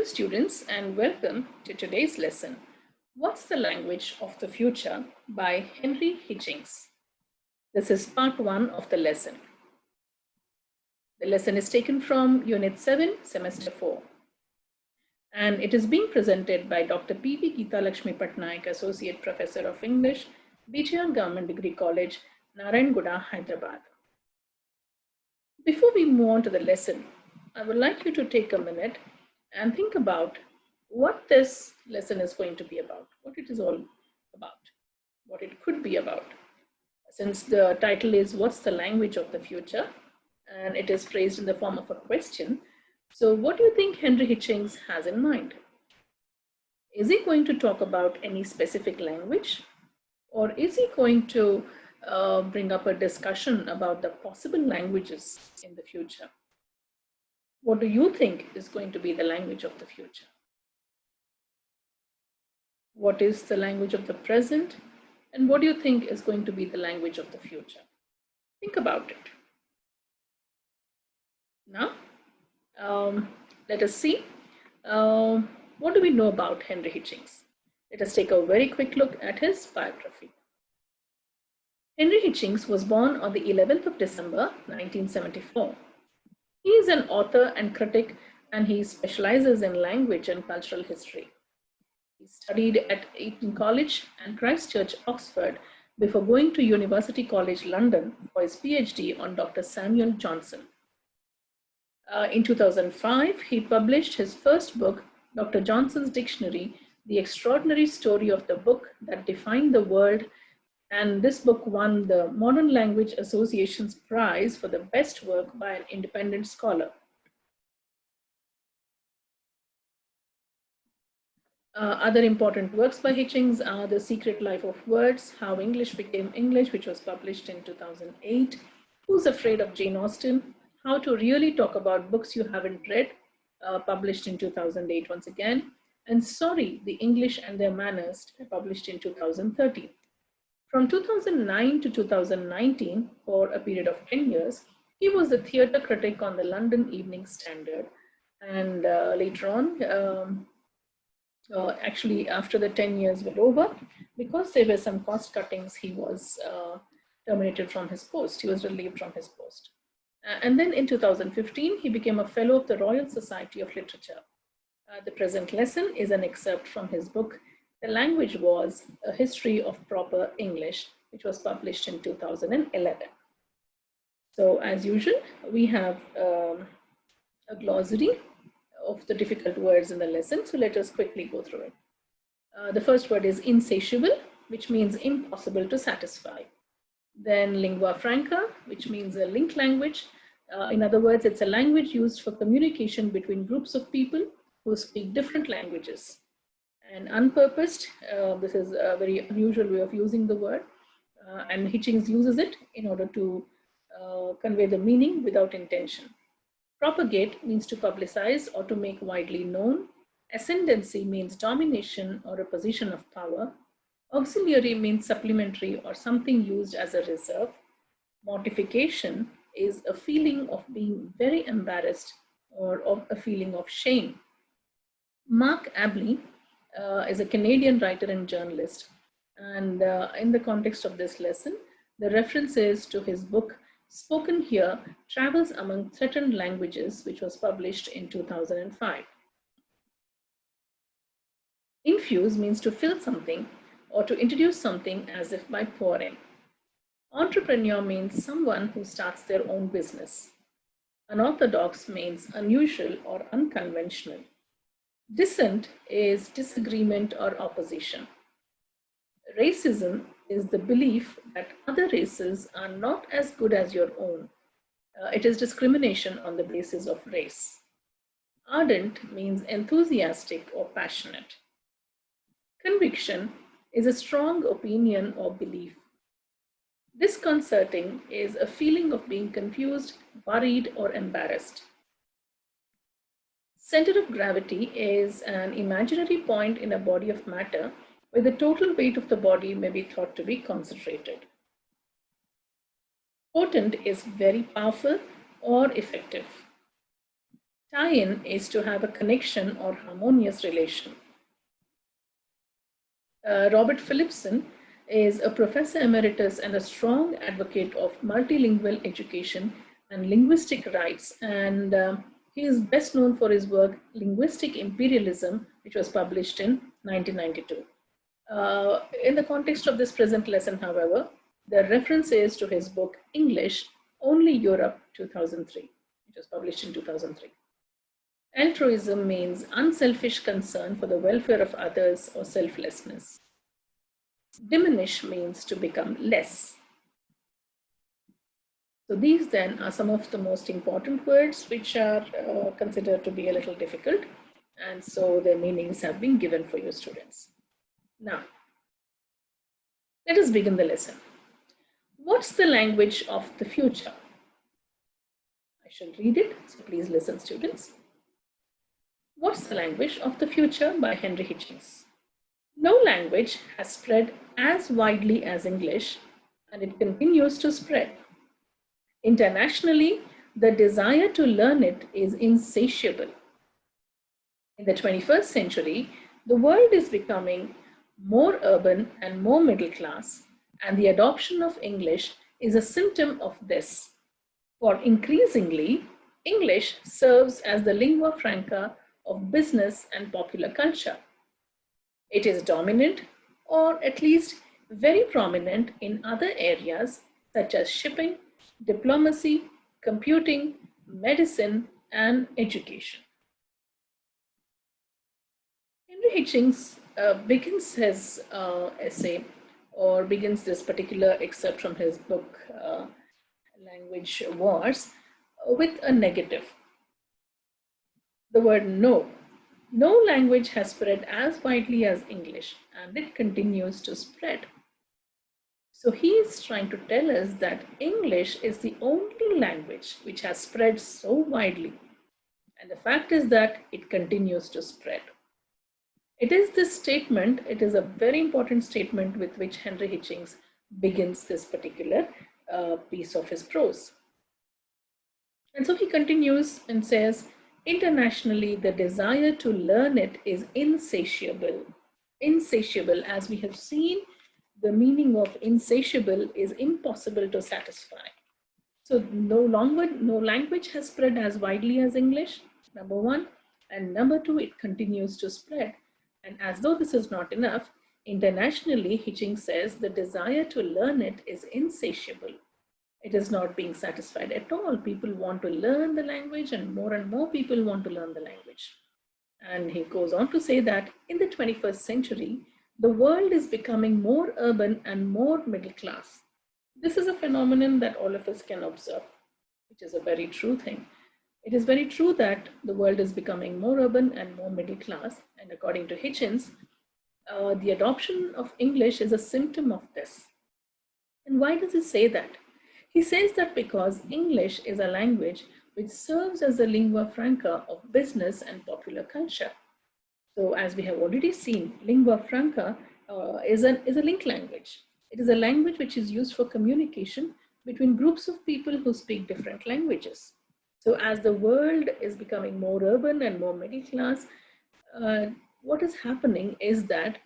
students, and welcome to today's lesson. What's the Language of the Future by Henry Hitchings. This is part 1 of the lesson. The lesson is taken from Unit 7, Semester 4. And it is being presented by Dr. P.V. Geeta Lakshmi Patnaik, Associate Professor of English, BGR Government Degree College, Narayanguda, Hyderabad. Before we move on to the lesson, I would like you to take a minute and think about what this lesson is going to be about, what it is all about, what it could be about. Since the title is What's the Language of the Future? And it is phrased in the form of a question. So what do you think Henry Hitchings has in mind? Is he going to talk about any specific language? Or is he going to bring up a discussion about the possible languages in the future? What do you think is going to be the language of the future? What is the language of the present? And what do you think is going to be the language of the future? Think about it. Now, let us see. What do we know about Henry Hitchings? Let us take a very quick look at his biography. Henry Hitchings was born on the 11th of December, 1974. He is an author and critic, and he specializes in language and cultural history. He studied at Eton College and Christ Church, Oxford, before going to University College London for his PhD on Dr. Samuel Johnson. In 2005, he published his first book, Dr. Johnson's Dictionary, The Extraordinary Story of the Book That Defined the World, and this book won the Modern Language Association's prize for the best work by an independent scholar. Other important works by Hitchings are The Secret Life of Words, How English Became English, which was published in 2008, Who's Afraid of Jane Austen, How to Really Talk About Books You Haven't Read, published in 2008 once again, and Sorry, The English and Their Manners, published in 2013. From 2009 to 2019, for a period of 10 years, he was the theatre critic on the London Evening Standard. And later on, actually after the 10 years were over, because there were some cost cuttings, he was terminated from his post. He was relieved from his post. And then in 2015, he became a fellow of the Royal Society of Literature. The present lesson is an excerpt from his book, The Language Was, A History of Proper English, which was published in 2011. So as usual, we have a glossary of the difficult words in the lesson. So let us quickly go through it. The first word is insatiable, which means impossible to satisfy. Then lingua franca, which means a linked language. In other words, it's a language used for communication between groups of people who speak different languages. And unpurposed, this is a very unusual way of using the word, and Hitchings uses it in order to convey the meaning without intention. Propagate means to publicize or to make widely known. Ascendancy means domination or a position of power. Auxiliary means supplementary or something used as a reserve. Mortification is a feeling of being very embarrassed or of a feeling of shame. Mark Abley is a Canadian writer and journalist. And in the context of this lesson, the reference is to his book, Spoken Here, Travels Among Threatened Languages, which was published in 2005. Infuse means to fill something or to introduce something as if by pouring. Entrepreneur means someone who starts their own business. Unorthodox means unusual or unconventional. Dissent is disagreement or opposition. Racism is the belief that other races are not as good as your own. It is discrimination on the basis of race. Ardent means enthusiastic or passionate. Conviction is a strong opinion or belief. Disconcerting is a feeling of being confused, worried, or embarrassed. Center of gravity is an imaginary point in a body of matter where the total weight of the body may be thought to be concentrated. Potent is very powerful or effective. Tie-in is to have a connection or harmonious relation. Robert Phillipson is a professor emeritus and a strong advocate of multilingual education and linguistic rights. And he is best known for his work, Linguistic Imperialism, which was published in 1992. In the context of this present lesson, however, the reference is to his book, English, Only Europe, 2003, which was published in 2003. Altruism means unselfish concern for the welfare of others or selflessness. Diminish means to become less. So these then are some of the most important words which are considered to be a little difficult, and so their meanings have been given for you students. Now, let us begin the lesson. What's the language of the future? I shall read it, so please listen, students. What's the Language of the Future by Henry Hitchings. No language has spread as widely as English, and it continues to spread. Internationally, the desire to learn it is insatiable. In the 21st century, the world is becoming more urban and more middle class, and the adoption of English is a symptom of this. For increasingly, English serves as the lingua franca of business and popular culture. It is dominant, or at least very prominent, in other areas such as shipping, diplomacy, computing, medicine, and education. Henry Hitchings begins his essay, or begins this particular excerpt from his book, Language Wars, with a negative. The word no. No language has spread as widely as English, and it continues to spread. So he is trying to tell us that English is the only language which has spread so widely. And the fact is that it continues to spread. It is this statement, it is a very important statement with which Henry Hitchings begins this particular piece of his prose. And so he continues and says, internationally, the desire to learn it is insatiable. Insatiable, as we have seen, the meaning of insatiable is impossible to satisfy. So no language has spread as widely as English, number one. And number two, it continues to spread. And as though this is not enough, internationally, Hitchings says the desire to learn it is insatiable. It is not being satisfied at all. People want to learn the language, and more people want to learn the language. And he goes on to say that in the 21st century, the world is becoming more urban and more middle class. This is a phenomenon that all of us can observe, which is a very true thing. It is very true that the world is becoming more urban and more middle class. And according to Hitchens, the adoption of English is a symptom of this. And why does he say that? He says that because English is a language which serves as the lingua franca of business and popular culture. So as we have already seen, lingua franca is a link language. It is a language which is used for communication between groups of people who speak different languages. So as the world is becoming more urban and more middle class, what is happening is that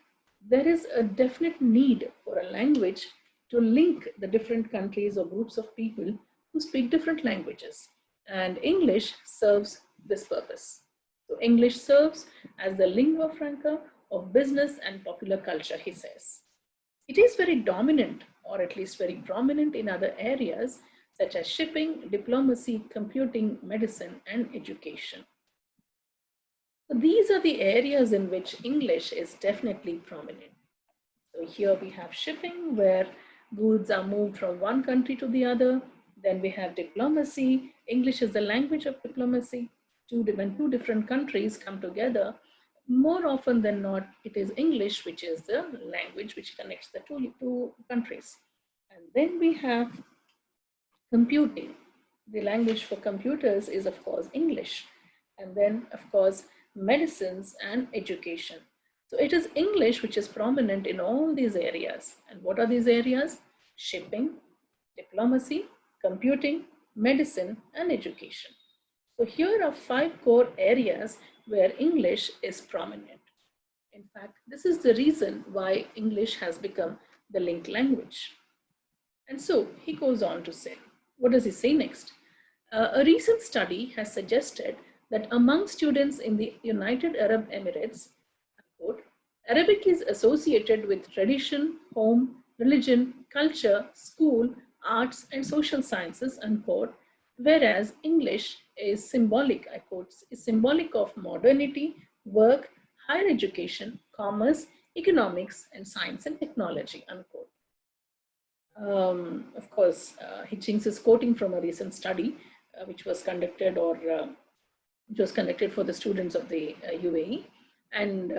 there is a definite need for a language to link the different countries or groups of people who speak different languages. And English serves this purpose. So English serves as the lingua franca of business and popular culture, he says. It is very dominant, or at least very prominent, in other areas such as shipping, diplomacy, computing, medicine, and education. So these are the areas in which English is definitely prominent. So here we have shipping, where goods are moved from one country to the other. Then we have diplomacy. English is the language of diplomacy. When two different countries come together, more often than not, it is English which is the language which connects the two countries. And then we have computing. The language for computers is, of course, English. And then, of course, medicines and education. So it is English which is prominent in all these areas. And what are these areas? Shipping, diplomacy, computing, medicine, and education. So here are 5 core areas where English is prominent. In fact, this is the reason why English has become the link language. And so he goes on to say, what does he say next? A recent study has suggested that among students in the United Arab Emirates, quote, Arabic is associated with tradition, home, religion, culture, school, arts, and social sciences, unquote, whereas English is symbolic, I quote, is symbolic of modernity, work, higher education, commerce, economics, and science and technology, unquote. Of course, Hitchings is quoting from a recent study which was conducted which was conducted for the students of the UAE. And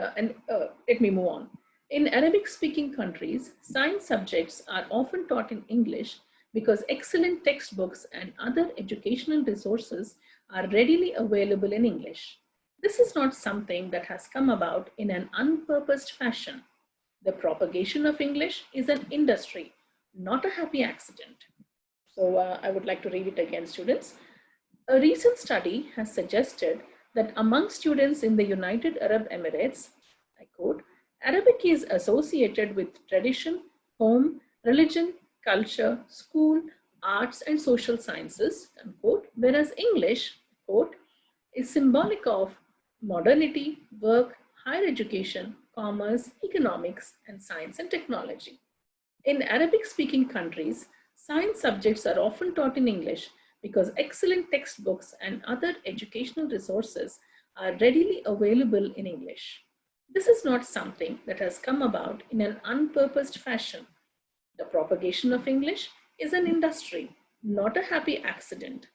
let me move on. In Arabic-speaking countries, science subjects are often taught in English because excellent textbooks and other educational resources are readily available in English. This is not something that has come about in an unpurposed fashion. The propagation of English is an industry, not a happy accident. So I would like to read it again, students. A recent study has suggested that among students in the United Arab Emirates, I quote, Arabic is associated with tradition, home, religion, culture, school, arts, and social sciences, unquote, whereas English, quote, is symbolic of modernity, work, higher education, commerce, economics, and science and technology. In Arabic-speaking countries, science subjects are often taught in English because excellent textbooks and other educational resources are readily available in English. This is not something that has come about in an unpurposed fashion. The propagation of English is an industry, not a happy accident.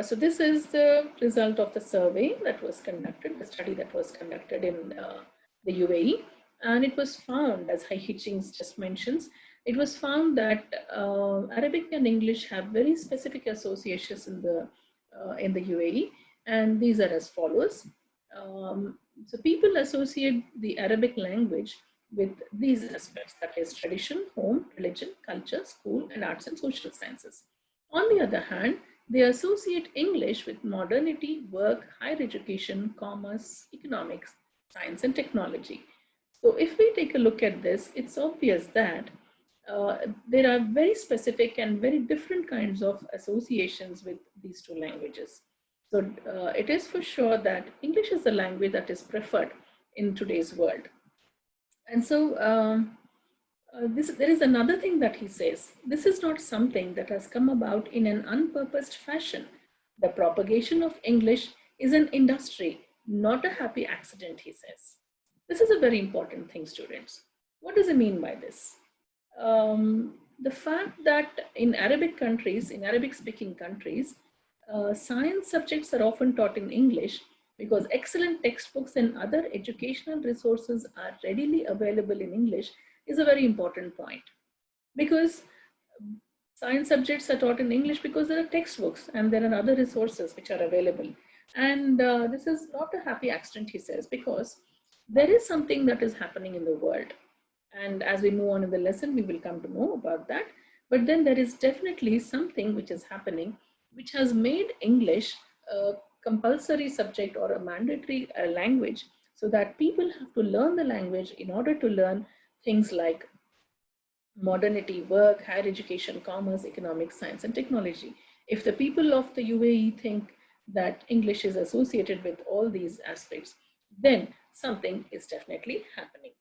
So this is the result of the survey that was conducted, the study that was conducted in the UAE. And it was found, as Hitchings just mentions, it was found that Arabic and English have very specific associations in the UAE, and these are as follows. So people associate the Arabic language with these aspects, that is tradition, home, religion, culture, school, and arts and social sciences. On the other hand, they associate English with modernity, work, higher education, commerce, economics, science, and technology. So if we take a look at this, it's obvious that there are very specific and very different kinds of associations with these two languages. So it is for sure that English is the language that is preferred in today's world. And so there is another thing that he says. This is not something that has come about in an unpurposed fashion. The propagation of English is an industry, not a happy accident, he says. This is a very important thing, students. What does he mean by this? The fact that in Arabic countries, in Arabic-speaking countries, science subjects are often taught in English because excellent textbooks and other educational resources are readily available in English is a very important point. Because science subjects are taught in English because there are textbooks and there are other resources which are available. And this is not a happy accident, he says, because there is something that is happening in the world. And as we move on in the lesson, we will come to know about that. But then there is definitely something which is happening, which has made English a compulsory subject or a mandatory language, so that people have to learn the language in order to learn things like modernity, work, higher education, commerce, economics, science, and technology. If the people of the UAE think that English is associated with all these aspects, then something is definitely happening.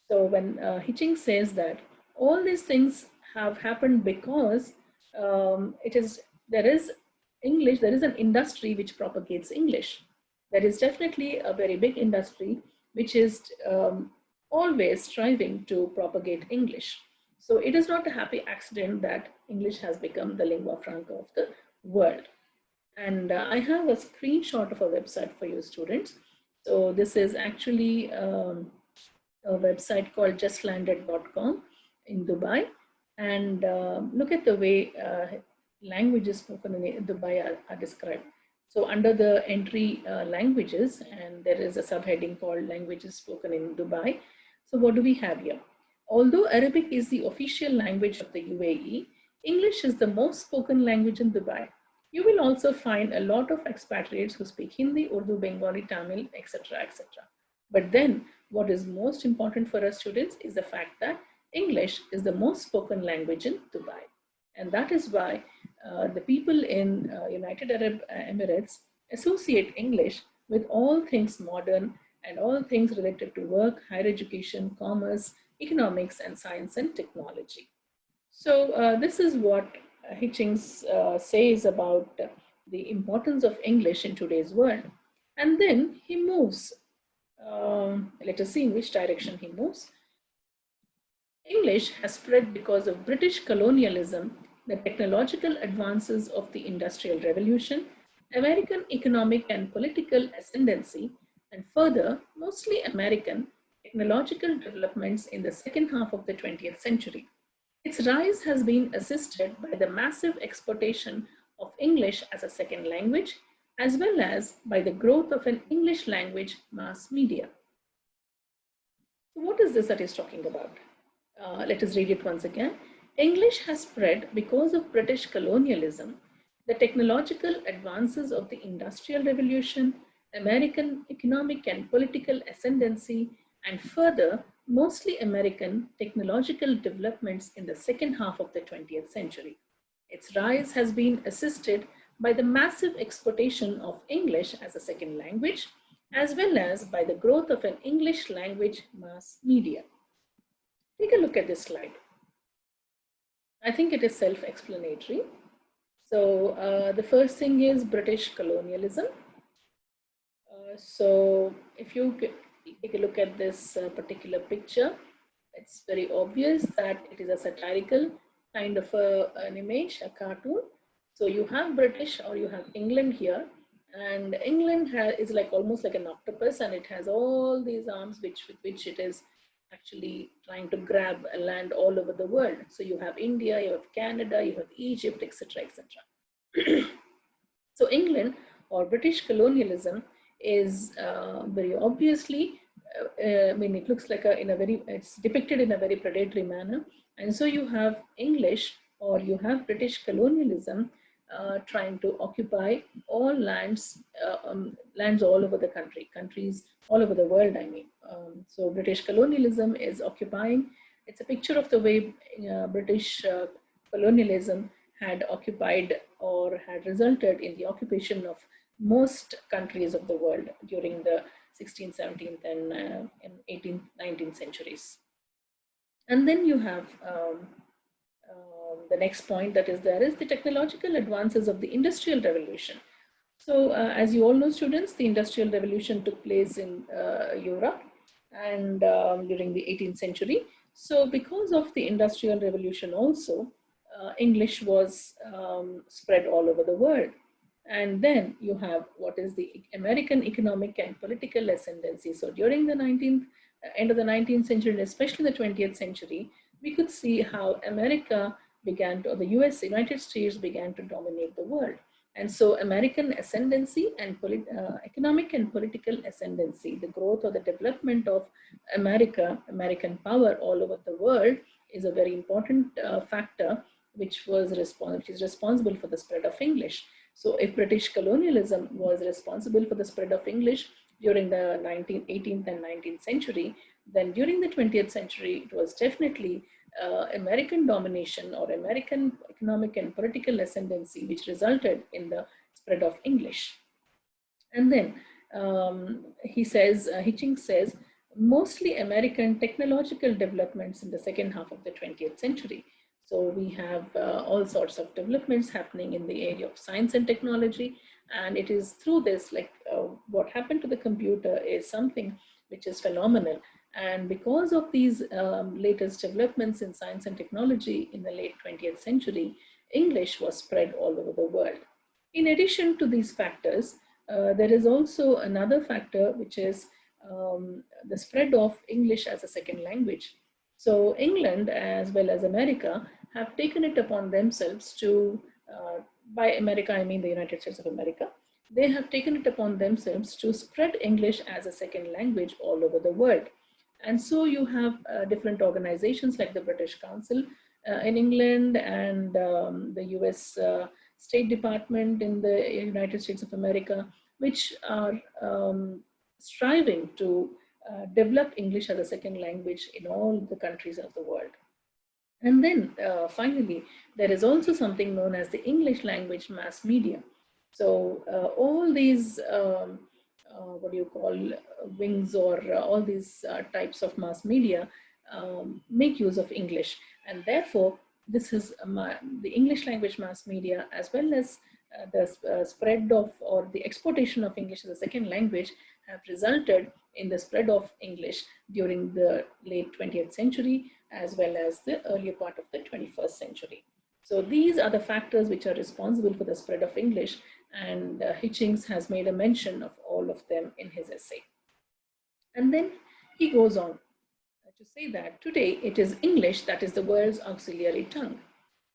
So when Hitchings says that all these things have happened because there is English, there is an industry which propagates English. There is definitely a very big industry which is always striving to propagate English. So it is not a happy accident that English has become the lingua franca of the world. And I have a screenshot of a website for you students. So this is actually a website called justlanded.com in Dubai. And look at the way languages spoken in Dubai are described. So under the entry languages, and there is a subheading called languages spoken in Dubai. So what do we have here? Although Arabic is the official language of the UAE, English is the most spoken language in Dubai. You will also find a lot of expatriates who speak Hindi, Urdu, Bengali, Tamil, etc. etc. But then, what is most important for us students is the fact that English is the most spoken language in Dubai. And that is why the people in United Arab Emirates associate English with all things modern and all things related to work, higher education, commerce, economics, and science and technology. So this is what Hitchings says about the importance of English in today's world. And then he moves. Let us see in which direction he moves. English has spread because of British colonialism, the technological advances of the Industrial Revolution, American economic and political ascendancy, and further, mostly American technological developments in the second half of the 20th century. Its rise has been assisted by the massive exportation of English as a second language, as well as by the growth of an English language mass media. So what is this that he's talking about? Let us read it once again. English has spread because of British colonialism, the technological advances of the Industrial Revolution, American economic and political ascendancy, and further, mostly American technological developments in the second half of the 20th century. Its rise has been assisted by the massive exportation of English as a second language, as well as by the growth of an English language mass media. Take a look at this slide. I think it is self-explanatory. So the first thing is British colonialism. So if you take a look at this particular picture, it's very obvious that it is a satirical kind of an image, a cartoon. So you have British or you have England here, and England is like almost like an octopus, and it has all these arms with which it is actually trying to grab a land all over the world. So you have India, you have Canada, you have Egypt, etc., etc. So England or British colonialism is very obviously, I mean, it looks like it's depicted in a very predatory manner. And so you have English or you have British colonialism trying to occupy all lands all over the countries all over the world, I mean. So British colonialism is occupying, it's a picture of the way British colonialism had occupied or had resulted in the occupation of most countries of the world during the 16th, 17th, and 18th, 19th centuries. And then you have the next point that is there is the technological advances of the Industrial Revolution. So as you all know, students, the Industrial Revolution took place in Europe and during the 18th century. So because of the Industrial Revolution also, English was spread all over the world. And then you have what is the American economic and political ascendancy. So during the end of the 19th century, and especially the 20th century, we could see how America began to, or the US, United States began to dominate the world. And so American ascendancy and economic and political ascendancy, the growth or the development of American power all over the world is a very important factor which is responsible for the spread of English. So if British colonialism was responsible for the spread of English during the 18th and 19th century, then during the 20th century, it was definitely American domination or American economic and political ascendancy which resulted in the spread of English. And then Hitchings says, mostly American technological developments in the second half of the 20th century. So we have all sorts of developments happening in the area of science and technology. And it is through this, like what happened to the computer is something which is phenomenal. And because of these latest developments in science and technology in the late 20th century, English was spread all over the world. In addition to these factors, there is also another factor, which is the spread of English as a second language. So England as well as America have taken it upon themselves to, by America I mean the United States of America, they have taken it upon themselves to spread English as a second language all over the world. And so you have different organizations like the British Council in England and the US State Department in the United States of America, which are striving to develop English as a second language in all the countries of the world. And then finally, there is also something known as the English language mass media. So all these, what do you call, wings, or all these types of mass media make use of English. And therefore, this is the English language mass media, as well as the spread of, or the exportation of English as a second language, have resulted in the spread of English during the late 20th century as well as the earlier part of the 21st century. So these are the factors which are responsible for the spread of English, and Hitchings has made a mention of all of them in his essay. And then he goes on to say that today it is English that is the world's auxiliary tongue.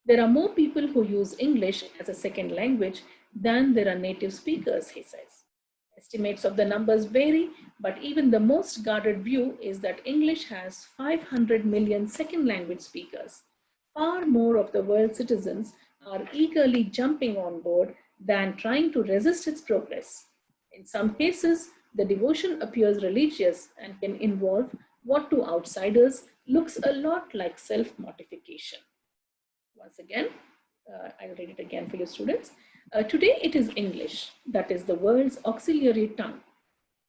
There are more people who use English as a second language than there are native speakers, he says. Estimates of the numbers vary, but even the most guarded view is that English has 500 million second language speakers. Far more of the world's citizens are eagerly jumping on board than trying to resist its progress. In some cases, the devotion appears religious and can involve what to outsiders looks a lot like self-mortification. Once again, I'll read it again for your students. Today it is English that is the world's auxiliary tongue.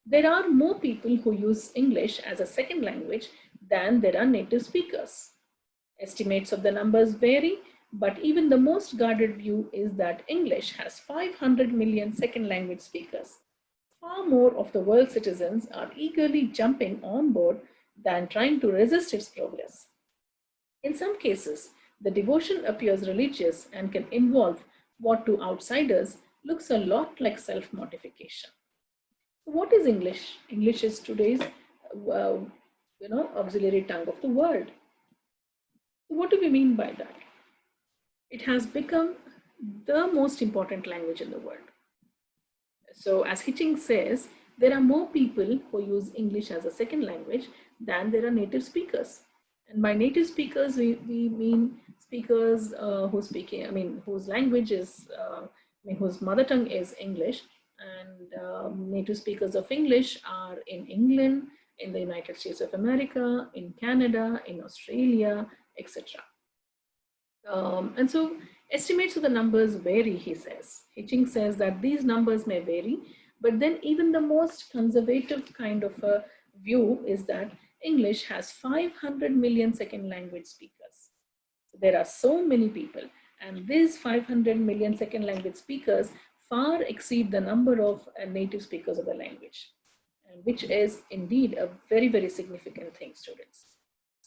There are more people who use English as a second language than there are native speakers. Estimates of the numbers vary, but even the most guarded view is that English has 500 million second language speakers. Far more of the world's citizens are eagerly jumping on board than trying to resist its progress. In some cases, the devotion appears religious and can involve what to outsiders looks a lot like self-mortification. So what is English? English is today's auxiliary tongue of the world. What do we mean by that? It has become the most important language in the world. So as Hitchings says, there are more people who use English as a second language than there are native speakers. And by native speakers, we mean speakers whose language is, whose mother tongue is English, and native speakers of English are in England, in the United States of America, in Canada, in Australia, etc. And so estimates of the numbers vary, he says. Hitchings says that these numbers may vary, but then even the most conservative kind of a view is that English has 500 million second language speakers. There are so many people, and these 500 million second language speakers far exceed the number of native speakers of the language, and which is indeed a very, very significant thing, students.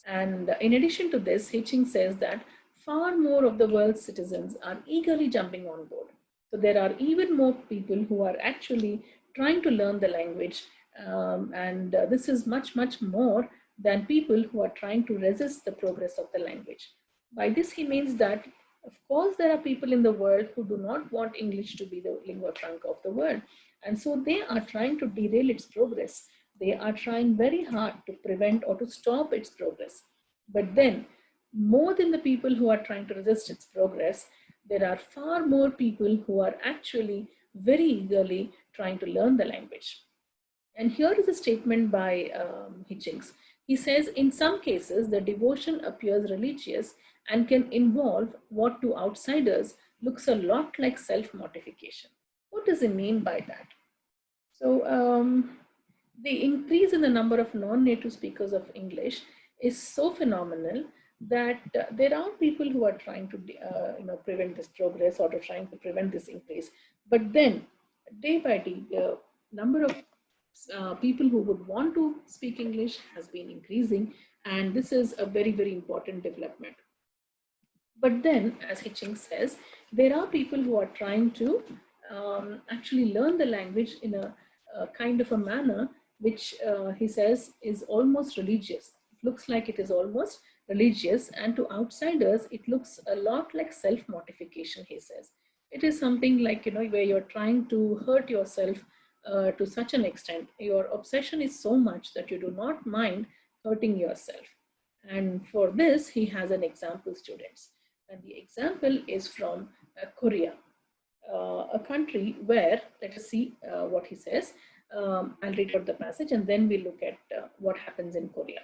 And in addition to this, Hitchings says that far more of the world's citizens are eagerly jumping on board. So there are even more people who are actually trying to learn the language, and this is much, much more than people who are trying to resist the progress of the language. By this, he means that, of course, there are people in the world who do not want English to be the lingua franca of the world. And so they are trying to derail its progress. They are trying very hard to prevent or to stop its progress. But then, more than the people who are trying to resist its progress, there are far more people who are actually very eagerly trying to learn the language. And here is a statement by Hitchings. He says, in some cases, the devotion appears religious and can involve what to outsiders looks a lot like self-mortification. What does he mean by that? So the increase in the number of non-native speakers of English is so phenomenal that there are people who are trying to prevent this progress or trying to prevent this increase. But then day by day, the number of people who would want to speak English has been increasing, and this is a very, very important development. But then, as Hitchings says, there are people who are trying to actually learn the language in a kind of a manner which he says is almost religious. It looks like it is almost religious, and to outsiders, it looks a lot like self-mortification, he says. It is something like, where you're trying to hurt yourself to such an extent. Your obsession is so much that you do not mind hurting yourself. And for this, he has an example, students. And the example is from Korea. a country where, let us see what he says. I'll read out the passage and then we look at what happens in Korea.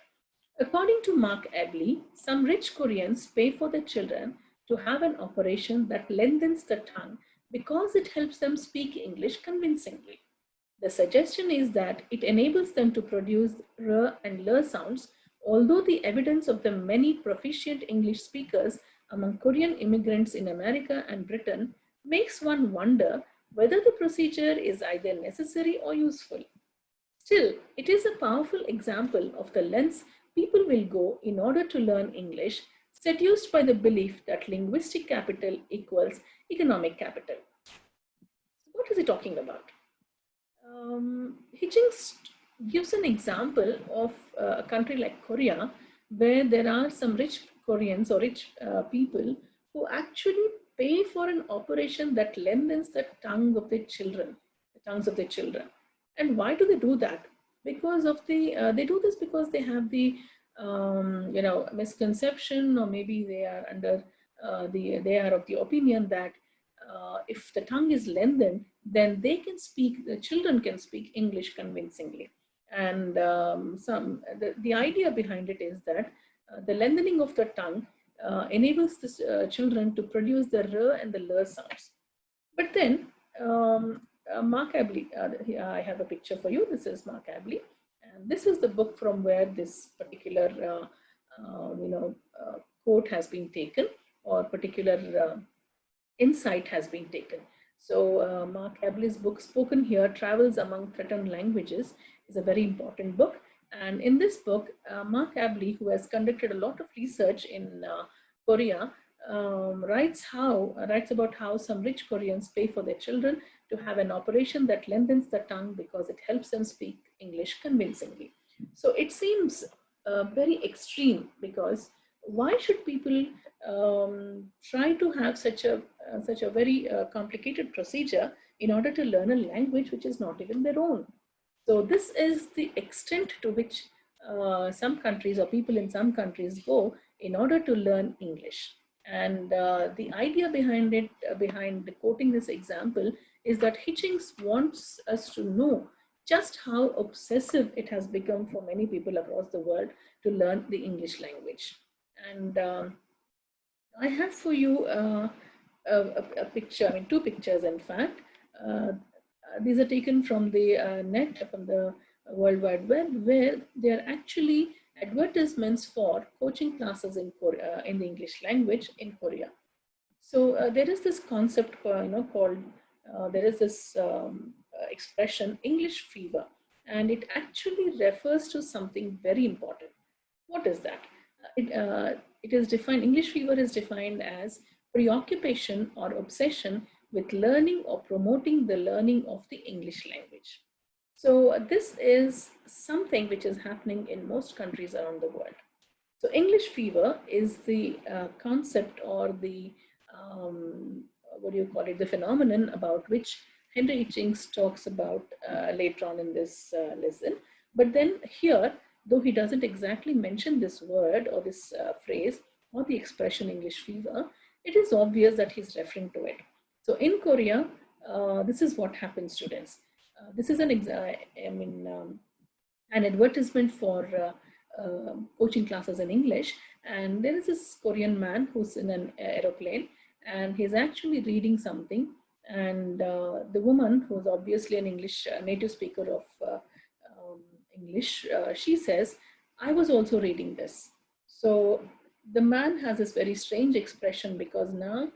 According to Mark Abley, some rich Koreans pay for their children to have an operation that lengthens the tongue because it helps them speak English convincingly. The suggestion is that it enables them to produce r and l sounds, although the evidence of the many proficient English speakers among Korean immigrants in America and Britain makes one wonder whether the procedure is either necessary or useful. Still, it is a powerful example of the lengths people will go in order to learn English, seduced by the belief that linguistic capital equals economic capital. What is he talking about? Hitchings gives an example of a country like Korea, where there are some rich Koreans or rich people who actually pay for an operation that lengthens the tongue of their children, the tongues of their children. And why do they do that? Because of the they do this because they have the misconception, or maybe they are under they are of the opinion that if the tongue is lengthened, then the children can speak English convincingly. And the idea behind it is that the lengthening of the tongue enables the children to produce the r and the l sounds. But then Mark Abley, I have a picture for you. This is Mark Abley, and this is the book from where this particular quote has been taken, or particular insight has been taken. So Mark Abley's book, Spoken Here, Travels Among Threatened Languages, is a very important book. And in this book, Mark Abley, who has conducted a lot of research in Korea, writes about how some rich Koreans pay for their children to have an operation that lengthens the tongue because it helps them speak English convincingly. So it seems very extreme, because why should people try to have such a very complicated procedure in order to learn a language which is not even their own? So this is the extent to which some countries, or people in some countries, go in order to learn English. And the idea behind it, behind quoting this example, is that Hitchings wants us to know just how obsessive it has become for many people across the world to learn the English language. And I have for you a picture, I mean two pictures in fact. These are taken from the net, from the World Wide Web, where they are actually advertisements for coaching classes in Korea, in the English language in Korea. So there is this concept, called, there is this expression, English fever, and it actually refers to something very important. What is that? It is defined, English fever is defined as preoccupation or obsession with learning or promoting the learning of the English language. So this is something which is happening in most countries around the world. So English fever is the concept, or the, the phenomenon about which Henry Hitchings talks about later on in this lesson. But then here, though he doesn't exactly mention this word or this phrase or the expression English fever, it is obvious that he's referring to it. So in Korea, this is what happens, students. This is an advertisement for coaching classes in English, and there is this Korean man who's in an aeroplane, and he's actually reading something, and the woman, who's obviously an English native speaker of English, she says, "I was also reading this." So the man has this very strange expression, because now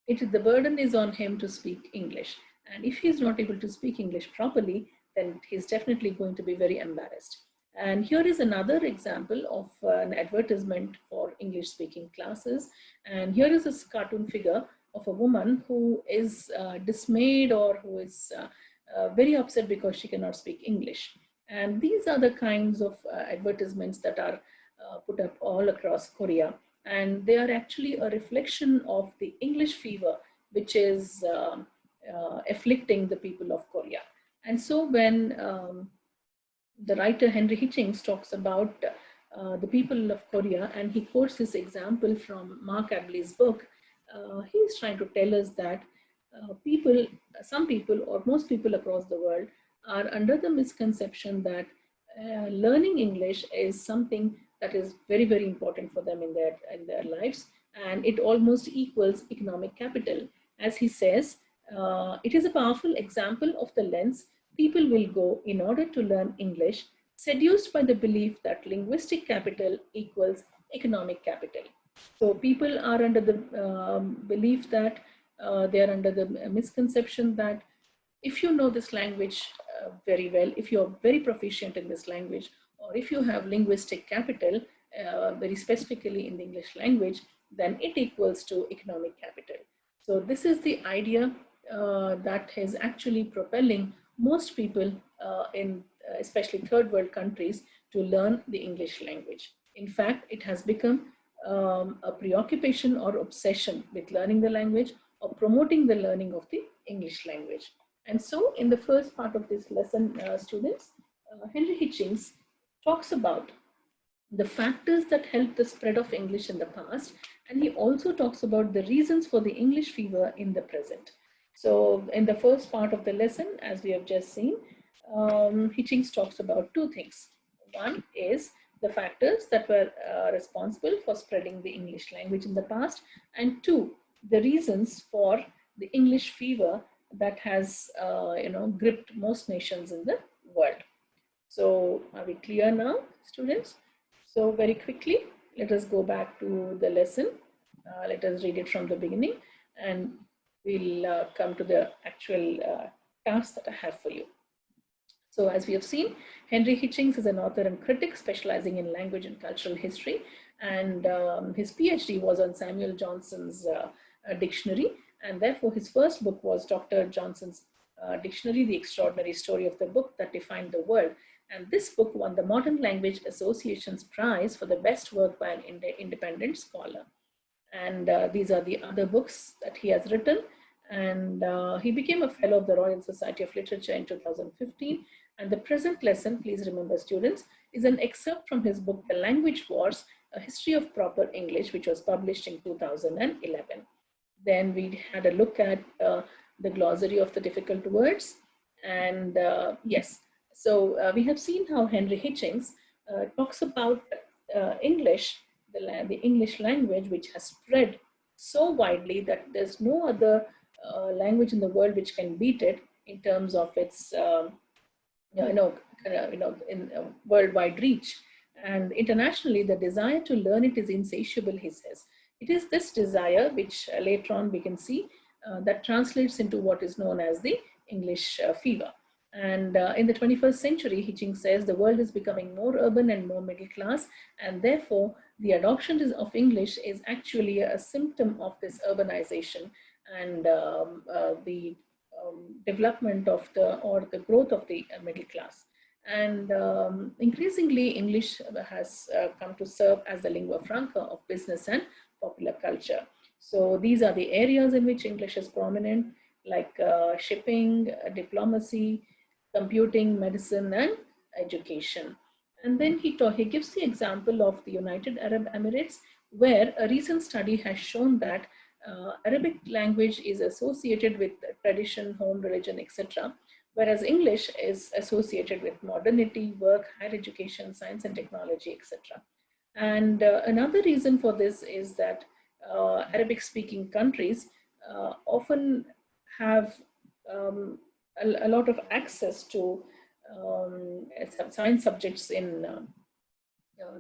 the burden is on him to speak English. And if he's not able to speak English properly, then he's definitely going to be very embarrassed. And here is another example of an advertisement for English speaking classes. And here is this cartoon figure of a woman who is dismayed, or who is very upset because she cannot speak English. And these are the kinds of advertisements that are put up all across Korea. And they are actually a reflection of the English fever, which is afflicting the people of Korea. And so when the writer Henry Hitchings talks about the people of Korea, and he quotes this example from Mark Abley's book, he's trying to tell us that some people or most people across the world are under the misconception that learning English is something that is very, very important for them in their lives, and it almost equals economic capital. As he says, it is a powerful example of the lens people will go in order to learn English, seduced by the belief that linguistic capital equals economic capital. So people are under the belief that they are under the misconception that if you know this language very well, if you're very proficient in this language, or if you have linguistic capital, very specifically in the English language, then it equals to economic capital. So this is the idea that is actually propelling most people in especially third world countries to learn the English language. In fact, it has become a preoccupation or obsession with learning the language or promoting the learning of the English language. And so in the first part of this lesson, students, Henry Hitchings talks about the factors that helped the spread of English in the past, and he also talks about the reasons for the English fever in the present. So in the first part of the lesson, as we have just seen, Hitchings talks about two things. One is the factors that were responsible for spreading the English language in the past, and two, the reasons for the English fever that has gripped most nations in the world. So are we clear now, students? So very quickly, let us go back to the lesson. Let us read it from the beginning, and we'll come to the actual task that I have for you. So as we have seen, Henry Hitchings is an author and critic specializing in language and cultural history, and his PhD was on Samuel Johnson's dictionary, and therefore his first book was Dr. Johnson's Dictionary, The Extraordinary Story of the Book That Defined the World. And this book won the Modern Language Association's prize for the best work by an independent scholar. And these are the other books that he has written. And he became a fellow of the Royal Society of Literature in 2015. And the present lesson, please remember students, is an excerpt from his book, The Language Wars, A History of Proper English, which was published in 2011. Then we had a look at the glossary of the difficult words. And yes, so we have seen how Henry Hitchings talks about English, the English language, which has spread so widely that there's no other language in the world which can beat it in terms of its in worldwide reach. And internationally, the desire to learn it is insatiable, he says. It is this desire, which later on we can see, that translates into what is known as the English fever. And in the 21st century, Hitchings says the world is becoming more urban and more middle class, and therefore the adoption of English is actually a symptom of this urbanization and the development of the growth of the middle class. And increasingly, English has come to serve as the lingua franca of business and popular culture. So these are the areas in which English is prominent, like shipping, diplomacy, computing, medicine, and education. And then he gives the example of the United Arab Emirates, where a recent study has shown that Arabic language is associated with tradition, home, religion, etc., whereas English is associated with modernity, work, higher education, science and technology, etc. And another reason for this is that Arabic-speaking countries often have a lot of access to science subjects in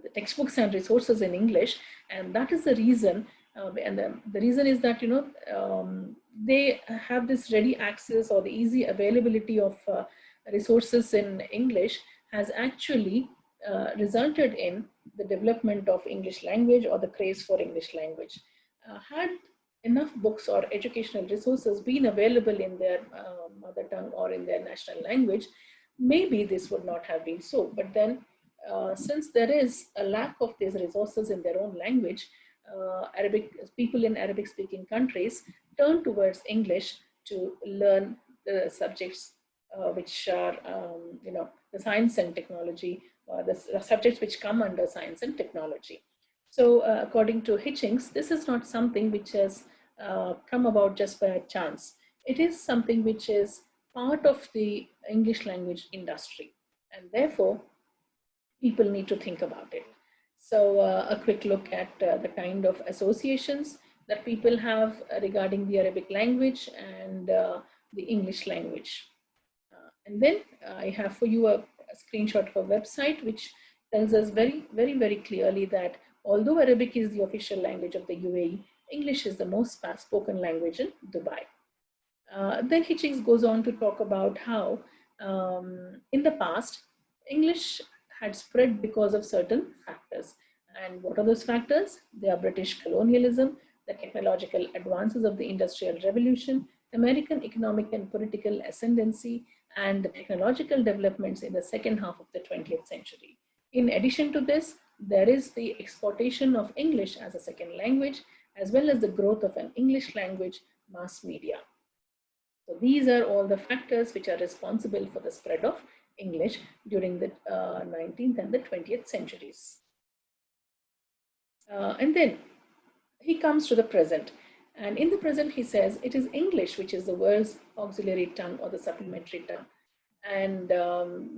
the textbooks and resources in English, and that is the reason. And the reason is that they have this ready access or the easy availability of resources in English has actually resulted in the development of English language or the craze for English language. Had enough books or educational resources been available in their mother tongue or in their national language, maybe this would not have been so. But then since there is a lack of these resources in their own language, people in Arabic speaking countries turn towards English to learn the subjects which are the science and technology, the subjects which come under science and technology. So according to Hitchings, this is not something which has come about just by chance. it is something which is part of the English language industry, and therefore people need to think about it. So a quick look at the kind of associations that people have regarding the Arabic language and the English language. And then I have for you a screenshot of a website which tells us very clearly that although Arabic is the official language of the UAE, English is the most spoken language in Dubai. Then Hitchings goes on to talk about how in the past, English had spread because of certain factors. And what are those factors? They are British colonialism, the technological advances of the Industrial Revolution, American economic and political ascendancy, and the technological developments in the second half of the 20th century. In addition to this, there is the exportation of English as a second language, as well as the growth of an English language mass media. So these are all the factors which are responsible for the spread of English during the 19th and the 20th centuries. And then he comes to the present. And in the present, he says, it is English which is the world's auxiliary tongue or the supplementary tongue. And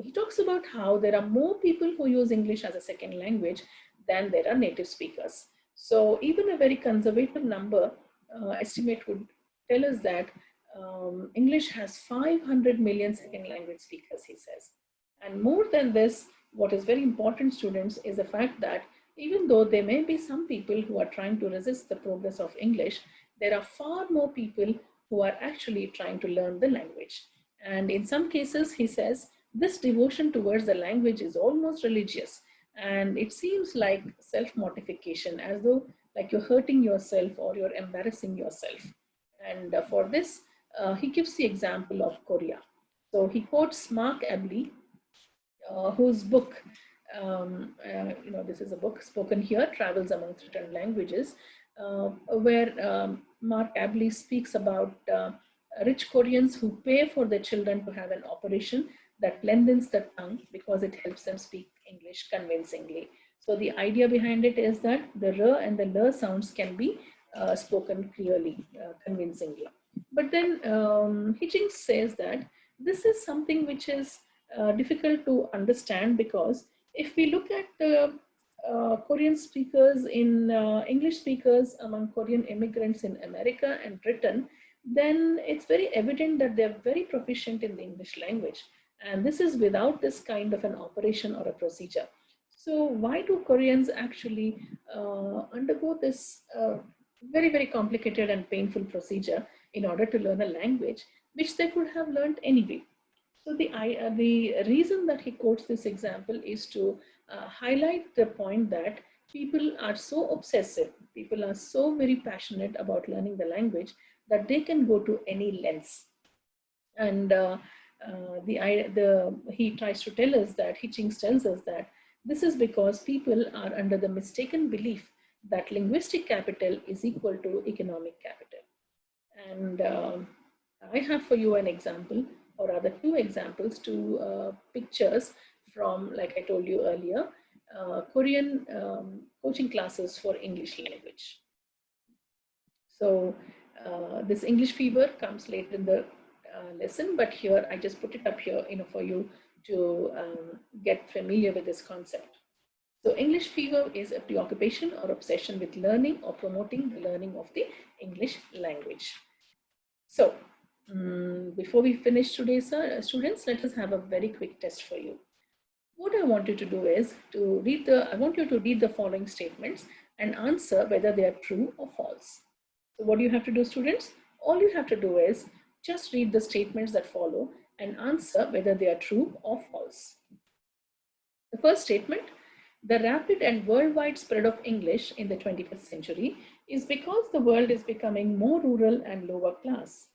he talks about how there are more people who use English as a second language than there are native speakers. So even a very conservative number estimate would tell us that English has 500 million second language speakers, he says. And more than this, what is very important, students, is the fact that even though there may be some people who are trying to resist the progress of English, there are far more people who are actually trying to learn the language. And in some cases, he says, this devotion towards the language is almost religious. And it seems like self-mortification, as though like you're hurting yourself or you're embarrassing yourself. And for this, he gives the example of Korea. So he quotes Mark Abley, whose book, this is a book spoken here, Travels Among Threatened Languages, where Mark Abley speaks about rich Koreans who pay for their children to have an operation that lengthens the tongue because it helps them speak English convincingly. So the idea behind it is that the r and the l sounds can be spoken clearly, convincingly. But then Hitchings says that this is something which is difficult to understand, because if we look at the Korean speakers in English speakers among Korean immigrants in America and Britain, then it's very evident that they're very proficient in the English language. And this is without this kind of an operation or a procedure. So why do Koreans actually undergo this very complicated and painful procedure in order to learn a language which they could have learned anyway? So the reason that he quotes this example is to highlight the point that people are so obsessive, people are so very passionate about learning the language that they can go to any lengths. And he tries to tell us that, Hitchings tells us that this is because people are under the mistaken belief that linguistic capital is equal to economic capital. And I have for you an example, or rather two examples, two pictures from, like I told you earlier, Korean coaching classes for English language. So this English fever comes late in the lesson, but here I just put it up here, for you to get familiar with this concept. So English fever is a preoccupation or obsession with learning or promoting the learning of the English language. So before we finish today's students, let us have a very quick test for you. What I want you to do is I want you to read the following statements and answer whether they are true or false. So what do you have to do, students? All you have to do is just read the statements that follow and answer whether they are true or false. The first statement: the rapid and worldwide spread of English in the 21st century is because the world is becoming more rural and lower class.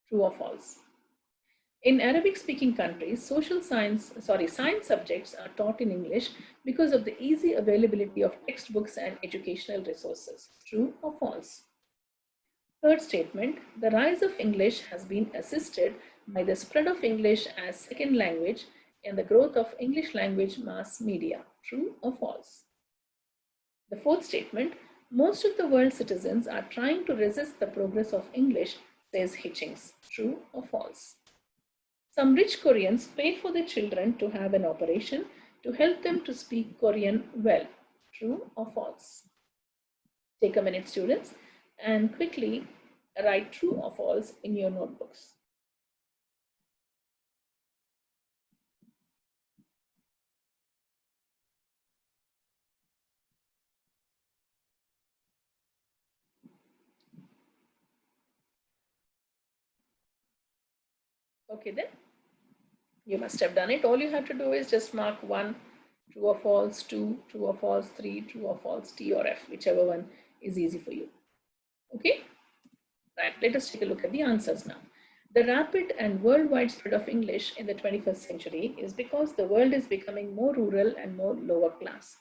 True or false? In Arabic-speaking countries, science subjects are taught in English because of the easy availability of textbooks and educational resources. True or false? Third statement: the rise of English has been assisted by the spread of English as second language and the growth of English language mass media. True or false? The fourth statement: most of the world's citizens are trying to resist the progress of English says Hitchings. True or false? Some rich Koreans paid for their children to have an operation to help them to speak Korean well. True or false? Take a minute, students, and quickly write true or false in your notebooks. Okay, then you must have done it. All you have to do is just mark 1, true or false, 2, true or false, 3, true or false, T or F, whichever one is easy for you. Okay? Right, let us take a look at the answers now. The rapid and worldwide spread of English in the 21st century is because the world is becoming more rural and more lower class.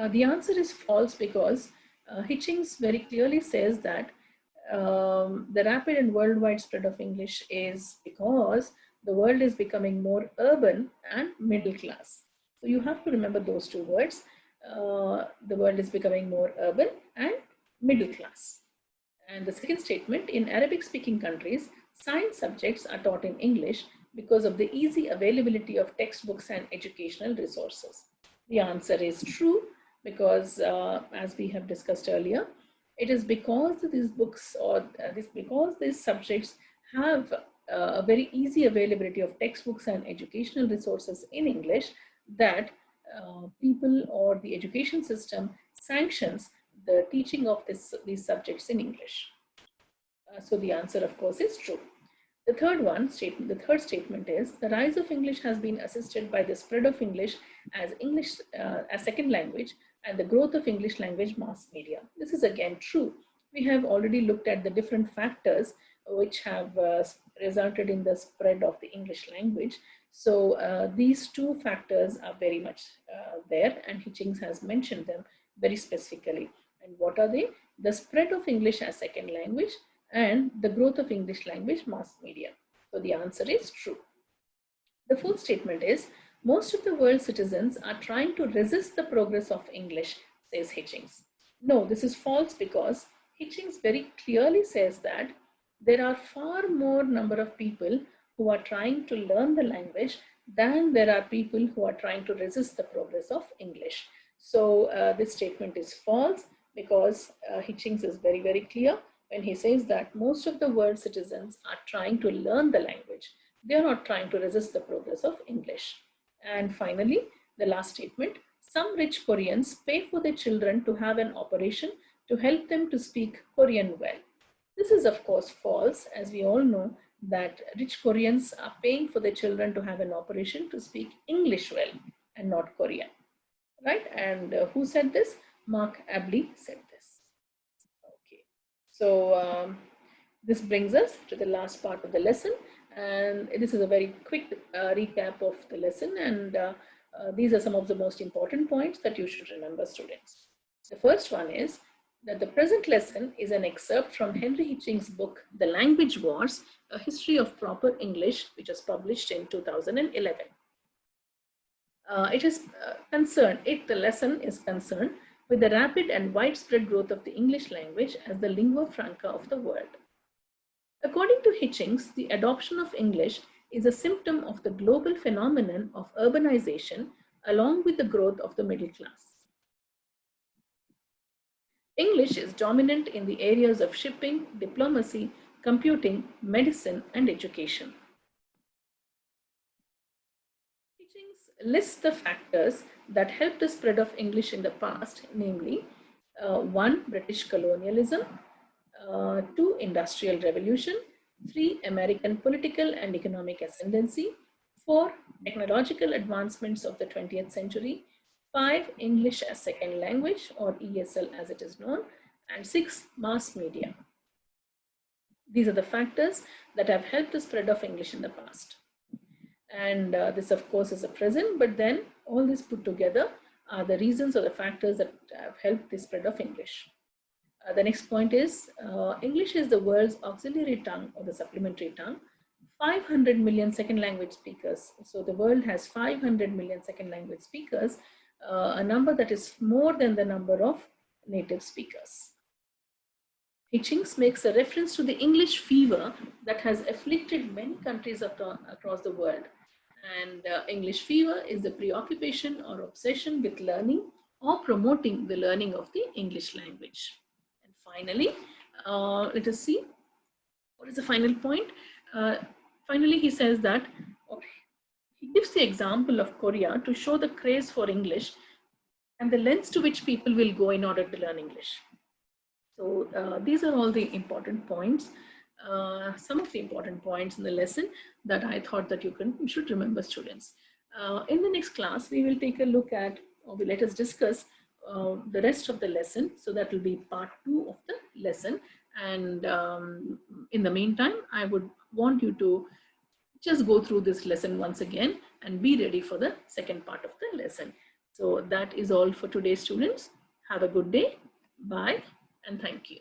The answer is false because Hitchings very clearly says that the rapid and worldwide spread of English is because the world is becoming more urban and middle class. So you have to remember those two words. The world is becoming more urban and middle class. And the second statement, in Arabic speaking countries, science subjects are taught in English because of the easy availability of textbooks and educational resources. The answer is true because as we have discussed earlier, it is because these books or because these subjects have a very easy availability of textbooks and educational resources in English that people or the education system sanctions the teaching of these subjects in English. So the answer, of course, is true. The third statement is the rise of English has been assisted by the spread of English as second language and the growth of English language mass media. This is again true. We have already looked at the different factors which have resulted in the spread of the English language. So these two factors are very much there, and Hitchings has mentioned them very specifically. And what are they? The spread of English as second language and the growth of English language mass media. So the answer is true. The fourth statement is, most of the world's citizens are trying to resist the progress of English, says Hitchings. No, this is false because Hitchings very clearly says that there are far more number of people who are trying to learn the language than there are people who are trying to resist the progress of English. So this statement is false because Hitchings is very, very clear when he says that most of the world's citizens are trying to learn the language. They are not trying to resist the progress of English. And finally, the last statement, some rich Koreans pay for their children to have an operation to help them to speak Korean well. This is of course false, as we all know that rich Koreans are paying for their children to have an operation to speak English well and not Korean. Right? And who said this? Mark Abley said this. Okay. So this brings us to the last part of the lesson, and this is a very quick recap of the lesson, and these are some of the most important points that you should remember, students. The first one is that the present lesson is an excerpt from Henry Hitchings' book, The Language Wars, A History of Proper English, which was published in 2011. The lesson is concerned with the rapid and widespread growth of the English language as the lingua franca of the world. According to Hitchings, the adoption of English is a symptom of the global phenomenon of urbanization along with the growth of the middle class. English is dominant in the areas of shipping, diplomacy, computing, medicine, and education. Hitchings lists the factors that helped the spread of English in the past, namely 1. British colonialism, 2. Industrial Revolution, 3. American political and economic ascendancy, 4. Technological advancements of the 20th century, 5. English as second language, or ESL as it is known, and 6. Mass media. These are the factors that have helped the spread of English in the past. And this of course is a present, but then all this put together are the reasons or the factors that have helped the spread of English. The next point is English is the world's auxiliary tongue or the supplementary tongue. 500 million second language speakers. So the world has 500 million second language speakers, a number that is more than the number of native speakers. Hitchings makes a reference to the English fever that has afflicted many countries across the world. And English fever is the preoccupation or obsession with learning or promoting the learning of the English language. And finally, let us see what is the final point. Uh, Finally, he says that, or he gives the example of Korea to show the craze for English and the lengths to which people will go in order to learn English. So these are all the important points, some of the important points in the lesson that I thought that you should remember, students. In the next class, we will take a look at, or let us discuss the rest of the lesson. So that will be part 2 of the lesson. And in the meantime, I would want you to just go through this lesson once again and be ready for the second part of the lesson. So that is all for today, students. Have a good day. Bye and thank you.